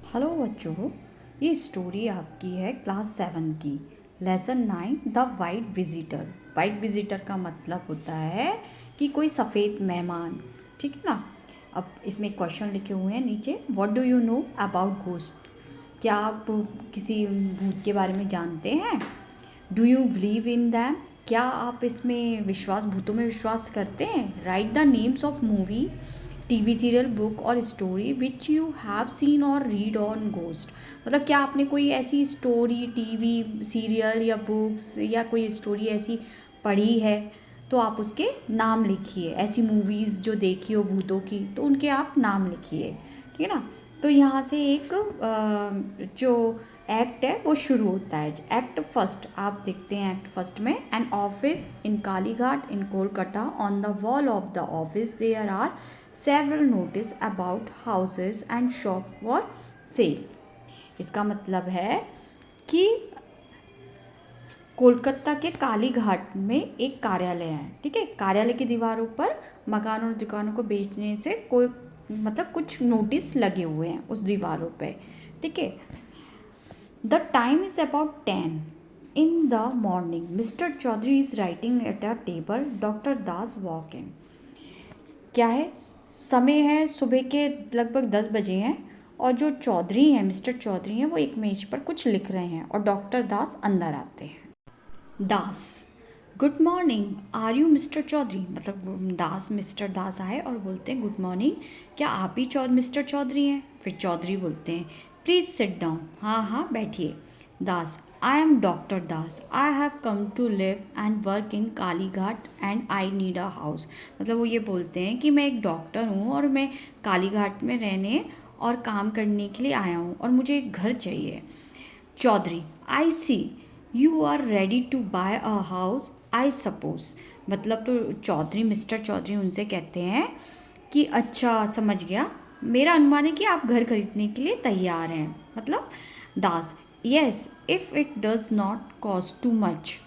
Hello बच्चों, ये story आपकी है क्लास 7 की। Lesson 9 the white visitor. White visitor का मतलब होता है कि कोई सफ़ेद मेहमान। ठीक है ना। अब इसमें क्वेश्चन लिखे हुए हैं नीचे। What do you know about ghost? क्या आप किसी भूत के बारे में जानते हैं? Do you believe in them? क्या आप इसमें भूतों में विश्वास करते हैं? Write the names of movie, TV serial, book और story which you have seen और रीड ऑन घोस्ट। मतलब क्या आपने कोई ऐसी स्टोरी, टीवी सीरियल या बुक्स या कोई स्टोरी ऐसी पढ़ी है तो आप उसके नाम लिखिए। ऐसी मूवीज़ जो देखी हो भूतों की तो उनके आप नाम लिखिए। ठीक है ना। तो यहाँ से एक जो एक्ट है वो शुरू होता है। एक्ट फर्स्ट आप देखते हैं। एक्ट फर्स्ट में an office in Kalighat in Kolkata. On the wall of the office there are several notice about houses and shop for sale. इसका मतलब है कि कोलकाता के कालीघाट में एक कार्यालय है। ठीक है। कार्यालय की दीवारों पर मकानों और दुकानों को बेचने से कोई मतलब कुछ नोटिस लगे हुए हैं उस दीवारों पे। ठीक है। The time is about 10 in the morning. Mister Chaudhary is writing at a table. Doctor Das walk in. क्या है समय है सुबह के लगभग 10 बजे हैं और जो चौधरी हैं, मिस्टर चौधरी हैं, वो एक मेज पर कुछ लिख रहे हैं और डॉक्टर दास अंदर आते हैं। Das, good morning, are you mister Chaudhary? मतलब दास, मिस्टर दास आए और बोलते हैं गुड मॉर्निंग, क्या आप ही मिस्टर चौधरी हैं? फिर चौधरी बोलते हैं प्लीज़ सिट डाउन। हाँ हाँ बैठिए। Das, I am doctor Das, I have come to live and work in Kalighat and I need a house. मतलब वो ये बोलते हैं कि मैं एक डॉक्टर हूँ और मैं कालीघाट में रहने और काम करने के लिए आया हूँ और मुझे एक घर चाहिए। Chaudhary, I see, you are ready to buy a house I suppose. मतलब तो चौधरी, मिस्टर चौधरी उनसे कहते हैं कि अच्छा समझ गया, मेरा अनुमान है कि आप घर खरीदने के लिए तैयार हैं। मतलब Das, yes if it does not cost too much.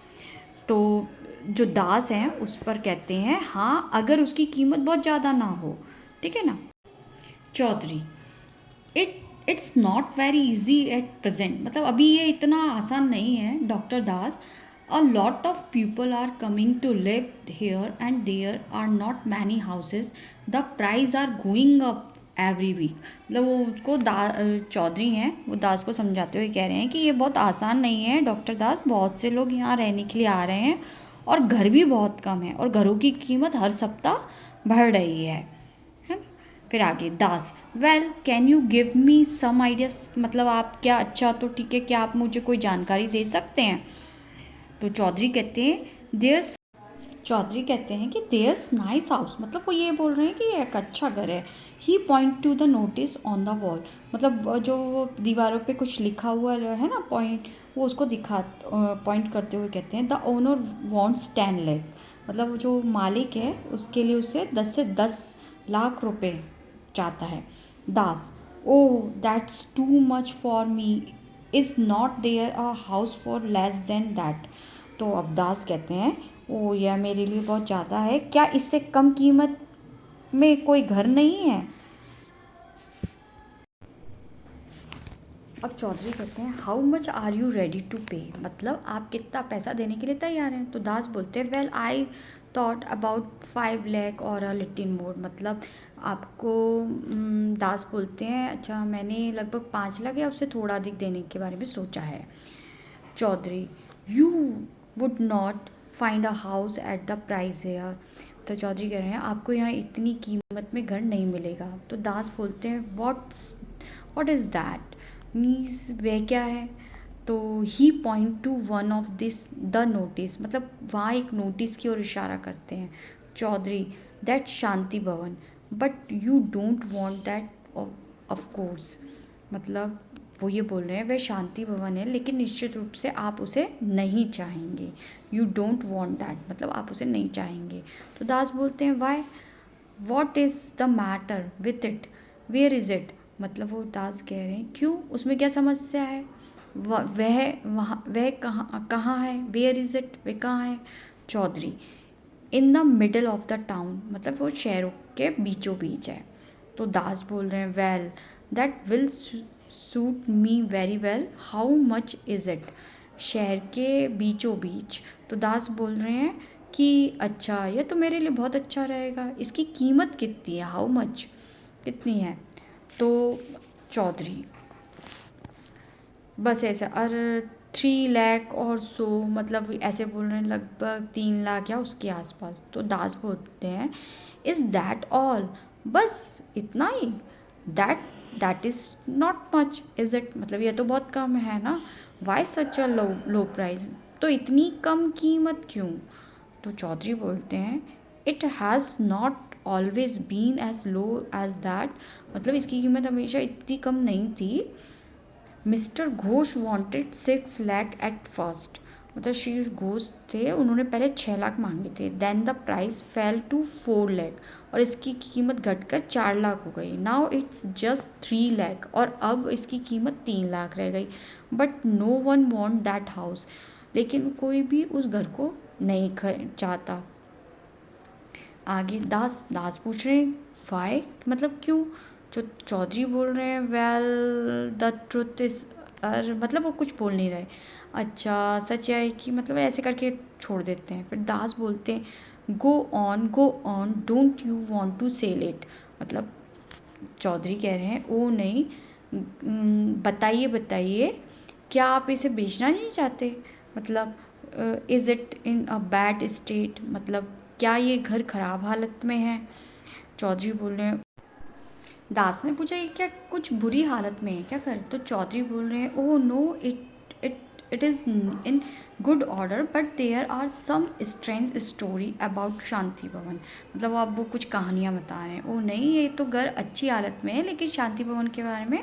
तो जो दास हैं उस पर कहते हैं हाँ, अगर उसकी कीमत बहुत ज़्यादा ना हो। ठीक है ना। Chaudhary, it's not very easy at present. मतलब अभी ये इतना आसान नहीं है doctor Das. A lot of people are coming to live here and there are not many houses. The price are going up every week. मतलब वो उसको चौधरी हैं, वो दास को समझाते हुए कह रहे हैं कि ये बहुत आसान नहीं है डॉक्टर दास। बहुत से लोग यहाँ रहने के लिए आ रहे हैं और घर भी बहुत कम है और घरों की कीमत हर सप्ताह बढ़ रही है ना। फिर आगे Das, well can you give me some ideas. मतलब आप क्या, अच्छा तो ठीक है, क्या आप मुझे कोई जानकारी दे सकते हैं? तो चौधरी कहते हैं कि देयर्स नाइस हाउस। मतलब वो ये बोल रहे हैं कि ये एक अच्छा घर है। He point to the notice on the wall. मतलब जो दीवारों पे कुछ लिखा हुआ है ना पॉइंट, वो उसको पॉइंट करते हुए कहते हैं द ओनर वांट्स 10 लाख। मतलब जो मालिक है उसके लिए उसे 10 रुपए चाहता है। Das, oh that's too much for me, is not there a house for less than that. तो अब दास कहते हैं ओ यह मेरे लिए बहुत ज़्यादा है, क्या इससे कम कीमत में कोई घर नहीं है? अब चौधरी कहते हैं how much are you ready to pay. मतलब आप कितना पैसा देने के लिए तैयार हैं? तो दास बोलते हैं well I thought about 5 lakh और अ लिटिल मोर। मतलब आपको दास बोलते हैं अच्छा मैंने लगभग 5 लाख या उससे थोड़ा अधिक देने के बारे में सोचा है। Chaudhary, you would not find a house at the price here. तो चौधरी कह रहे हैं आपको यहाँ इतनी कीमत में घर नहीं मिलेगा। तो दास बोलते हैं व्हाट इज़ दैट मीन्स, वह क्या है? तो he point to one of this the notice. मतलब वहाँ एक नोटिस की ओर इशारा करते हैं। चौधरी, दैट शांति भवन, but you don't want that of course. मतलब वो ये बोल रहे हैं वह शांति भवन है लेकिन निश्चित रूप से आप उसे नहीं चाहेंगे। यू डोंट वांट दैट, मतलब आप उसे नहीं चाहेंगे। तो दास बोलते हैं why, what is the matter with it, where is it. मतलब वो दास कह रहे हैं क्यों, उसमें क्या समस्या है? वह कहाँ कहाँ है? वेयर इज़ इट, वह कहाँ है? Chaudhary, in the middle of the town. मतलब वो शहरों के बीचों बीच है। तो दास बोल रहे हैं well that will suit me very well, how much is it? शहर के बीचों बीच। तो दास बोल रहे हैं कि अच्छा, यह तो मेरे लिए बहुत अच्छा रहेगा, इसकी कीमत कितनी है, हाउ मच, कितनी है? तो चौधरी बस ऐसा, और 3 लाख और सो, मतलब ऐसे बोल रहे हैं लगभग 3 लाख या उसके आसपास। तो दास बोलते हैं इज़ दैट ऑल? बस इतना ही? That that is not much is it? मतलब ये तो बहुत कम है ना। Why such a low low price? तो इतनी कम कीमत क्यों? तो चौधरी बोलते हैं it has not always been as low as that. मतलब इसकी कीमत हमेशा इतनी कम नहीं थी। Mister Ghosh wanted 6 lakh at first. मतलब श्री घोष थे, उन्होंने पहले 6 लाख मांगे थे। Then the price fell to 4 lakh, और इसकी कीमत घटकर 4 लाख हो गई। नाउ इट्स जस्ट 3 लाख, और अब इसकी कीमत 3 लाख रह गई। But no one want that house, लेकिन कोई भी उस घर को नहीं चाहता। आगे दास दास पूछ रहे हैं वाई, मतलब क्यों? जो चौधरी बोल रहे हैं वेल द ट्रुथ इज, और मतलब वो कुछ बोल नहीं रहे। अच्छा, सच है कि मतलब ऐसे करके छोड़ देते हैं। फिर दास बोलते हैं go on, don't you want to sell it? मतलब चौधरी कह रहे हैं ओ नहीं, बताइए बताइए, क्या आप इसे बेचना नहीं चाहते? मतलब is it in a bad state? मतलब क्या ये घर ख़राब हालत में है? चौधरी बोल रहे हैं, दास ने पूछा ये क्या कुछ बुरी हालत में है क्या घर? तो चौधरी बोल रहे हैं oh no, it is in good order, but there are some strange story about Shanti Bhavan. मतलब अब वो कुछ कहानियाँ बता रहे हैं। ओह नहीं, ये तो घर अच्छी हालत में है, लेकिन शांति भवन के बारे में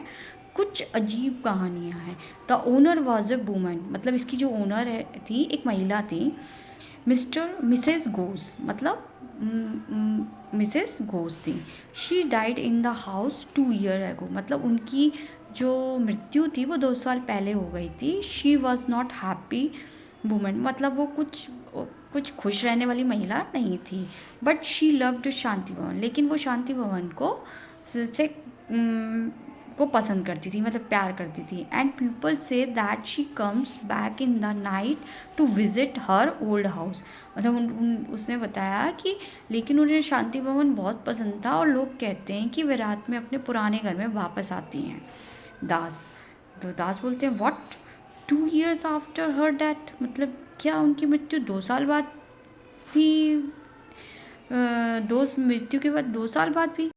कुछ अजीब कहानियाँ हैं। The owner was a woman, मतलब इसकी जो ओनर है थी एक महिला थी। मिसेस घोष, मतलब मिसेस घोष थी। She died in the house 2 year ago, मतलब उनकी जो मृत्यु थी वो 2 साल पहले हो गई थी। She was not happy woman, मतलब वो कुछ खुश रहने वाली महिला नहीं थी। बट शी लव्ड शांति भवन, लेकिन वो शांति भवन से को पसंद करती थी, मतलब प्यार करती थी। And people say that she comes back in the night to visit her old house. मतलब उसने बताया कि लेकिन उन्हें शांति भवन बहुत पसंद था, और लोग कहते हैं कि वे रात में अपने पुराने घर में वापस आती हैं। दास तो दास बोलते हैं what, 2 years after her death? मतलब क्या उनकी मृत्यु 2 साल बाद भी, मृत्यु के बाद 2 साल बाद भी?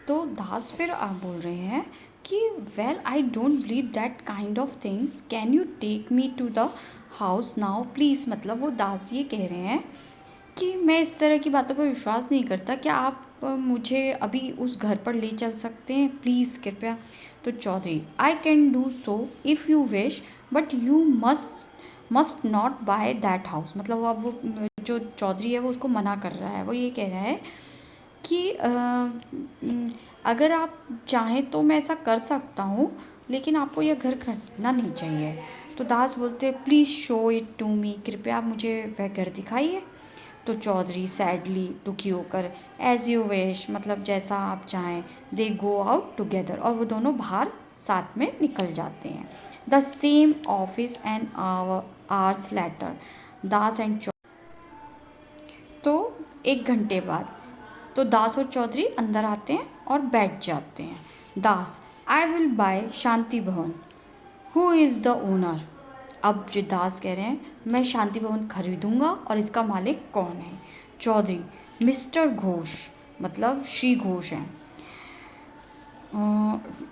तो दास फिर आप बोल रहे हैं कि well I don't believe that kind of things, can you take me to the house now please? मतलब वो दास ये कह रहे हैं कि मैं इस तरह की बातों पर विश्वास नहीं करता, क्या आप मुझे अभी उस घर पर ले चल सकते हैं प्लीज़, कृपया? तो Chaudhary I can do so if you wish, but you must not buy that house. मतलब अब वो जो चौधरी है वो उसको मना कर रहा है। वो ये कह रहा है कि अगर आप चाहें तो मैं ऐसा कर सकता हूँ, लेकिन आपको यह घर खरीदना नहीं चाहिए। तो दास बोलते हैं please show it to me, कृपया आप मुझे वह घर दिखाइए। तो चौधरी सैडली, दुखी होकर, एज़ यू विश, मतलब जैसा आप चाहें। दे गो आउट टुगेदर, और वो दोनों बाहर साथ में निकल जाते हैं। The same office and hours later, Das and तो 1 घंटे बाद तो दास और चौधरी अंदर आते हैं और बैठ जाते हैं। दास आई विल बाय शांति भवन, हु इज़ द ओनर? अब जो दास कह रहे हैं मैं शांति भवन खरीदूंगा, और इसका मालिक कौन है? चौधरी मिस्टर घोष, मतलब श्री घोष हैं।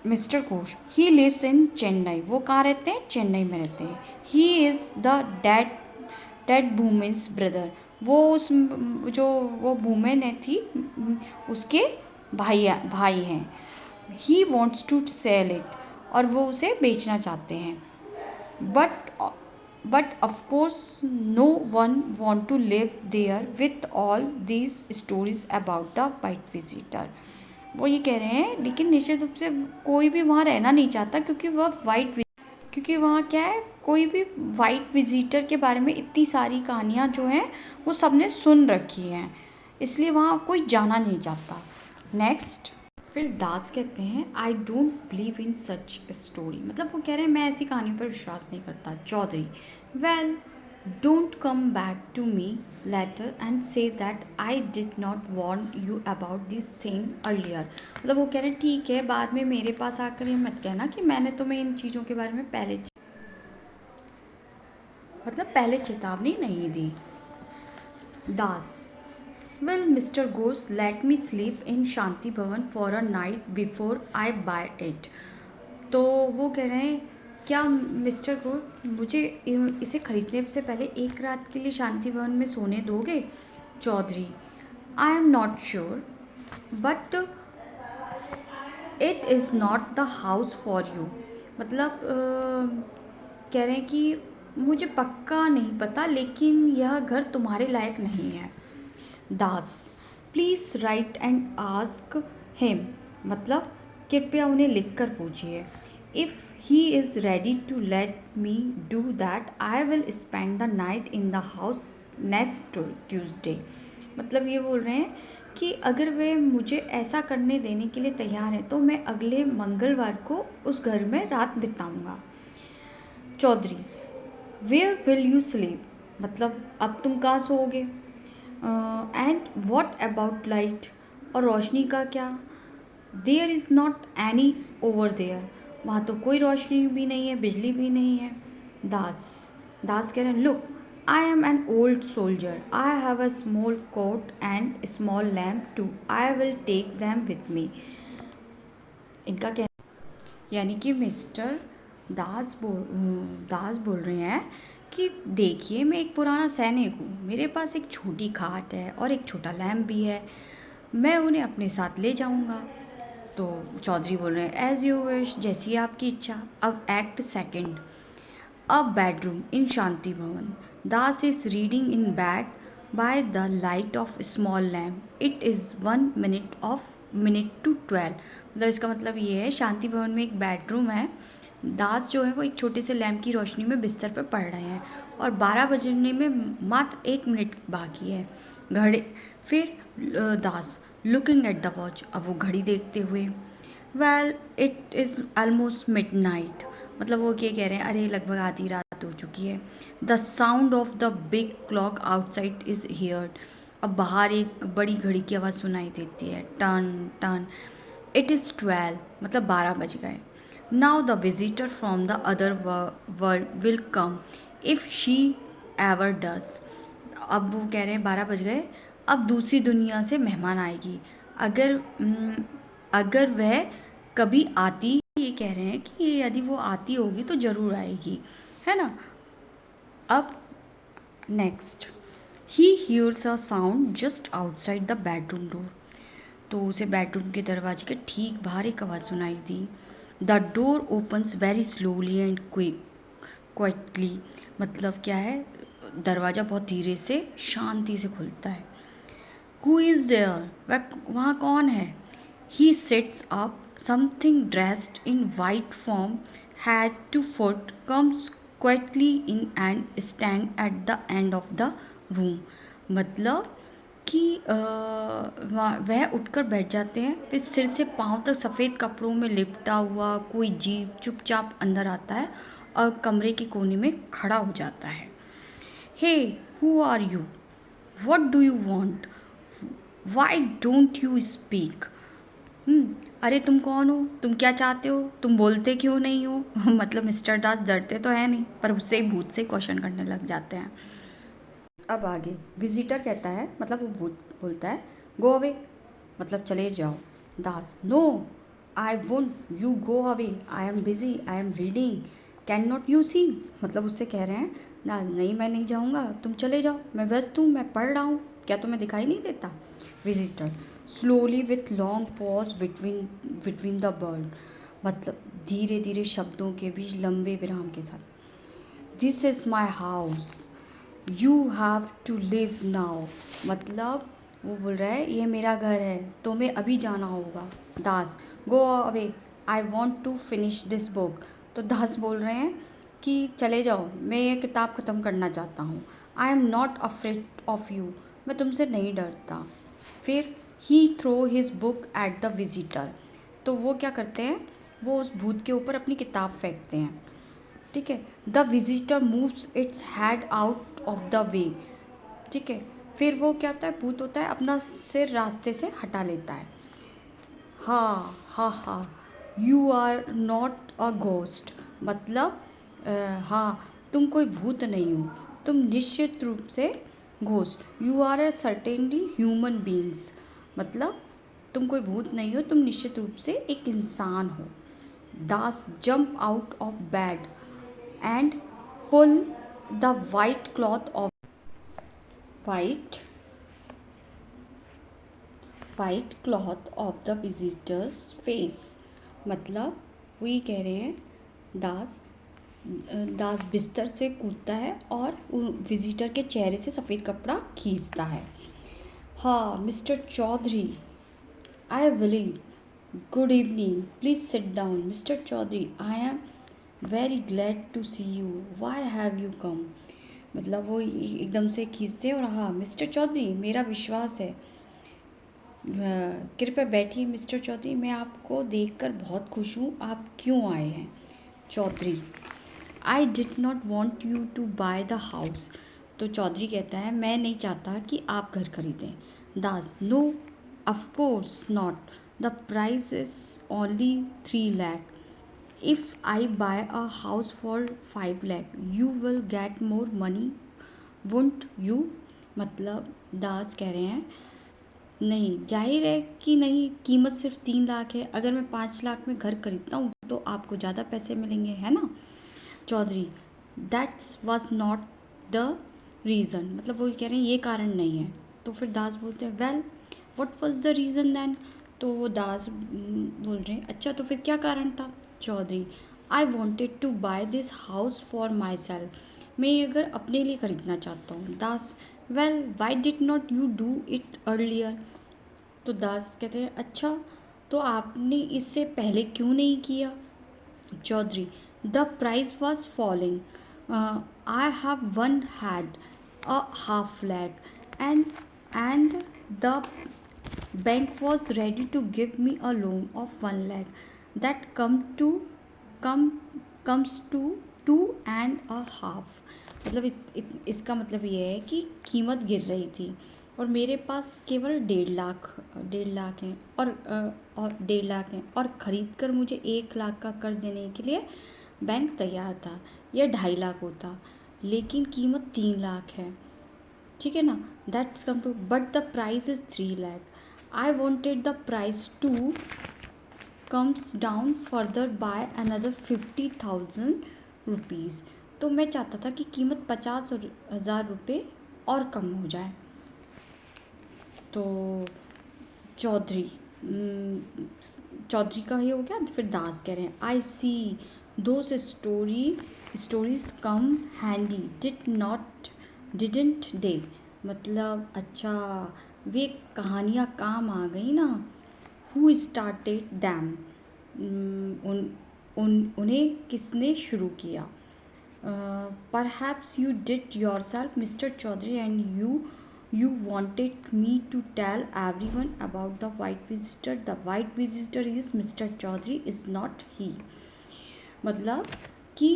Mister Ghosh he lives in Chennai, वो कहाँ रहते हैं? चेन्नई में रहते हैं। He is the dead women's brother, वो वुमेन है थी उसके भाई हैं। He wants to sell it, और वो उसे बेचना चाहते हैं। But of course no one want to live there with all these stories about the white visitor. वो ये कह रहे हैं लेकिन निश्चित रूप से कोई भी वहाँ रहना नहीं चाहता, क्योंकि वहाँ क्या है, कोई भी वाइट विजिटर के बारे में इतनी सारी कहानियाँ जो हैं वो सबने सुन रखी हैं, इसलिए वहाँ कोई जाना नहीं चाहता। नेक्स्ट, फिर दास कहते हैं आई don't believe in such story, मतलब वो कह रहे हैं मैं ऐसी कहानी पर विश्वास नहीं करता। Chaudhary well don't come back to me later and say that I did not warn you about this thing earlier, मतलब वो कह रहे हैं ठीक है, बाद में मेरे पास आकर ये मत कहना कि मैंने तुम्हें इन चीज़ों के बारे में पहले चेतावनी नहीं दी। Das well mister Ghosh let me sleep in Shanti Bhavan for a night before I buy it, तो वो कह रहे हैं क्या मिस्टर घोष मुझे इसे खरीदने से पहले एक रात के लिए शांति भवन में सोने दोगे। Chaudhary I am not sure but it is not the house for you, मतलब कह रहे हैं कि मुझे पक्का नहीं पता लेकिन यह घर तुम्हारे लायक नहीं है। Das please write and ask him, मतलब कृपया उन्हें लिख कर पूछिए। If he is ready to let me do that I will spend the night in the house next Tuesday, मतलब ये बोल रहे हैं कि अगर वे मुझे ऐसा करने देने के लिए तैयार हैं तो मैं अगले मंगलवार को उस घर में रात बिताऊंगा। Chaudhary where will you sleep, मतलब अब तुम कहाँ सोओगे। एंड वॉट अबाउट लाइट, और रोशनी का क्या। There is not any over there, वहाँ तो कोई रोशनी भी नहीं है, बिजली भी नहीं है। दास दास कह रहे हैं look I am an old soldier, I have a small coat and small lamp too, I will take them with me. इनका क्या, यानी कि मिस्टर दास बोल रहे हैं कि देखिए मैं एक पुराना सैनिक हूँ, मेरे पास एक छोटी खाट है और एक छोटा लैम्प भी है, मैं उन्हें अपने साथ ले जाऊँगा। तो चौधरी बोल रहे हैं एज़ यू विश, जैसी आपकी इच्छा। अब act second, a bedroom in Shanti Bhavan. Das is reading in bed by the light of small lamp, it is 1 minute to 12, मतलब इसका मतलब ये है शांति भवन में एक बेडरूम है, दास जो है वो एक छोटे से लैम्प की रोशनी में बिस्तर पर पढ़ रहे हैं और 12 बजने में मात्र 1 मिनट बाकी है। घड़ी फिर दास लुकिंग एट द वॉच, अब वो घड़ी देखते हुए well it is almost midnight, मतलब वो क्या कह रहे हैं अरे लगभग आधी रात हो चुकी है। The sound of the big clock outside is heard, अब बाहर एक बड़ी घड़ी की आवाज़ सुनाई देती है, टन टन। इट इज़ 12, मतलब 12 बज गए। Now the visitor from the other world will come if she ever does, अब वो कह रहे हैं 12 बज गए, अब दूसरी दुनिया से मेहमान आएगी अगर वह कभी आती, ये कह रहे हैं कि यदि वो आती होगी तो ज़रूर आएगी, है ना। अब next, he hears a sound just outside the bedroom door, तो उसे बेडरूम के दरवाजे के ठीक बाहर एक आवाज़ सुनाई दी। The door opens very slowly and quickly, मतलब क्या है, दरवाज़ा बहुत धीरे से शांति से खुलता है। हु इज़ देयर, वह वहाँ कौन है। He sits up, something dressed in white from head to foot comes quickly in and stand at the end of the room, मतलब कि वह उठकर बैठ जाते हैं, फिर सिर से पांव तक सफ़ेद कपड़ों में लिपटा हुआ कोई जीव चुपचाप अंदर आता है और कमरे के कोने में खड़ा हो जाता है। Hey who are you, what do you want, why don't you speak, अरे तुम कौन हो, तुम क्या चाहते हो, तुम बोलते क्यों नहीं हो। मतलब मिस्टर दास डरते तो है नहीं पर उससे ही भूत से क्वेश्चन करने लग जाते हैं। अब आगे विजिटर कहता है, मतलब वो भूत बोलता है गो अवे, मतलब चले जाओ। Das no I won't you go away, I am busy, I am reading, can not you see, मतलब उससे कह रहे हैं ना नहीं मैं नहीं जाऊँगा, तुम चले जाओ, मैं व्यस्त हूँ, मैं पढ़ रहा हूँ, क्या तुम्हें दिखाई नहीं देता। Visitor slowly with long pause between the word, मतलब धीरे धीरे शब्दों के बीच लंबे विराम के साथ। This is my house, you have to live now, मतलब वो बोल रहा है ये मेरा घर है, तुम्हें अभी जाना होगा। Das go away, I want to finish this book, तो दास बोल रहे हैं कि चले जाओ, मैं ये किताब ख़त्म करना चाहता हूँ। I am not afraid of you, मैं तुमसे नहीं डरता। फिर he throw his book at the visitor. तो वो क्या करते हैं, वो उस भूत के ऊपर अपनी किताब फेंकते हैं, ठीक है। The visitor moves its head out of the way, ठीक है। फिर वो क्या होता है, भूत होता है अपना सिर रास्ते से हटा लेता है। हा हा, you are not a ghost, मतलब हाँ तुम कोई भूत नहीं हो, तुम निश्चित रूप से ghost. You are a certainly human beings, मतलब तुम कोई भूत नहीं हो, तुम निश्चित रूप से एक इंसान हो। Das jump out of bed and pull the white cloth of white white cloth of the visitor's face, मतलब वो ये कह रहे हैं, दास दास बिस्तर से कूदता है और विजिटर के चेहरे से सफ़ेद कपड़ा खींचता है। हाँ mister Chaudhary, I believe, good evening, please sit down. Mister Chaudhary, I am very glad to see you, why have you come. मतलब वो एकदम से खींचते हैं और हाँ मिस्टर चौधरी, मेरा विश्वास है, कृपया बैठिए मिस्टर चौधरी, मैं आपको देखकर बहुत खुश हूँ, आप क्यों आए हैं। Chaudhary, I did not want you to buy the house. तो चौधरी कहता है, मैं नहीं चाहता कि आप घर खरीदें। Das, no of course not, the price is only 3 lakh. If I buy a house for 5 lakh you will get more money, won't you. मतलब दास कह रहे हैं, नहीं, जाहिर है कि नहीं, कीमत सिर्फ 3 लाख है, अगर मैं 5 लाख में घर खरीदता हूँ तो आपको ज़्यादा पैसे मिलेंगे, है ना। Chaudhary, that's was not the reason, मतलब वो कह रहे हैं ये कारण नहीं है। तो फिर दास बोलते हैं, well what was the reason then. तो वो दास बोल रहे हैं, अच्छा तो फिर क्या कारण था। Chaudhary, I wanted to buy this house for myself, मैं ये अगर अपने लिए खरीदना चाहता हूँ। Das, well why did not you do it earlier. तो दास कहते हैं, अच्छा तो आपने इससे पहले क्यों नहीं किया। Chaudhary, the price was falling, I have one had a half lakh and the bank was ready to give me a loan of 1 lakh that come comes to 2.5। मतलब इसका मतलब ये है कि कीमत गिर रही थी और मेरे पास केवल 1.5 लाख हैं और 1.5 लाख हैं, और ख़रीद कर मुझे 1 लाख का कर्ज देने के लिए बैंक तैयार था। यह 2.5 लाख होता, लेकिन कीमत 3 लाख है, ठीक है ना। That's come to, but the price is 3 lakh. I wanted the price to comes down further by another 50,000 rupees. तो मैं चाहता था कि कीमत 50,000 रुपये और कम हो जाए। तो चौधरी चौधरी का ये हो गया। फिर दास कह रहे हैं, I see those stories come handy didn't they. मतलब अच्छा, वे कहानियाँ काम आ गई ना। हु स्टार्टेड दैम, उन्हें किसने शुरू किया। Perhaps you did yourself mister Chaudhary and you wanted me to tell everyone about the white visitor. The white visitor is Mr. Chaudhary, is not he. मतलब कि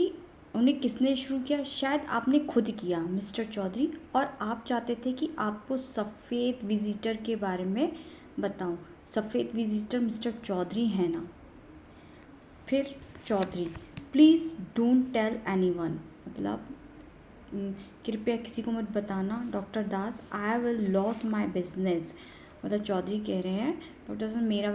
उन्हें किसने शुरू किया, शायद आपने खुद किया मिस्टर चौधरी, और आप चाहते थे कि आपको सफ़ेद विजिटर के बारे में बताऊं। सफ़ेद विजिटर मिस्टर चौधरी है ना। फिर Chaudhary, please don't tell anyone, मतलब कृपया किसी को मत बताना। Doctor Das, I will loss my business, मतलब चौधरी कह रहे हैं, डॉक्टर साहब मेरा